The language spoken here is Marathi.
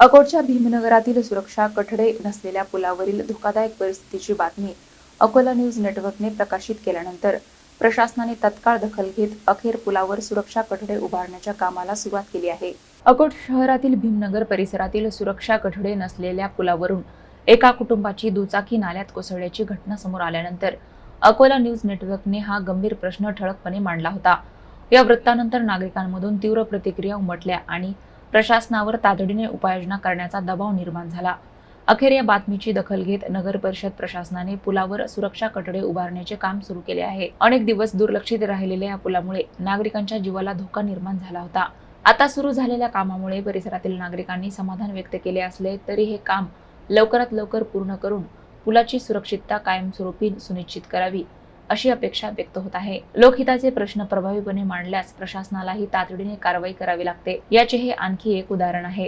अकोटच्या भीमनगरातील सुरक्षा कठडे नसलेल्या पुलावरील धोकादायक परिस्थितीची बातमी अकोला न्यूज नेटवर्कने प्रकाशित केल्यानंतर प्रशासनाने तत्काळ दखल घेत अखेर पुलावर सुरक्षा कठडे उभारण्याच्या कामाला सुरुवात केली आहे। अकोट शहरातील भीमनगर परिसरातील सुरक्षा कठडे नसलेल्या पुलावरून एका कुटुंबाची दुचाकी नाल्यात कोसळल्याची घटना समोर आल्यानंतर अकोला न्यूज नेटवर्कने हा गंभीर प्रश्न ठळकपणे मांडला होता। या वृत्तानंतर नागरिकांमधून तीव्र प्रतिक्रिया उमटल्या आणि प्रशासनावर तातडीने उपाययोजना करण्याचा दबाव निर्माण झाला। अखेर या बातमीची दखल घेत नगर परिषद प्रशासनाने पुलावर सुरक्षा कठडे उभारण्याचे काम सुरू केले आहे। अनेक दिवस दुर्लक्षित राहिलेल्या या पुलामुळे नागरिकांच्या जीवाला धोका निर्माण झाला होता। आता सुरू झालेल्या कामामुळे परिसरातील नागरिकांनी समाधान व्यक्त केले असले तरी हे काम लवकरात लवकर पूर्ण करून पुलाची सुरक्षितता कायमस्वरूपी सुनिश्चित करावी अशी अपेक्षा व्यक्त होत आहे। लोकहिताचे प्रश्न प्रभावीपणे मांडल्यास प्रशासनालाही तातडीने कारवाई करावी लागते, याचे हे आणखी एक उदाहरण आहे।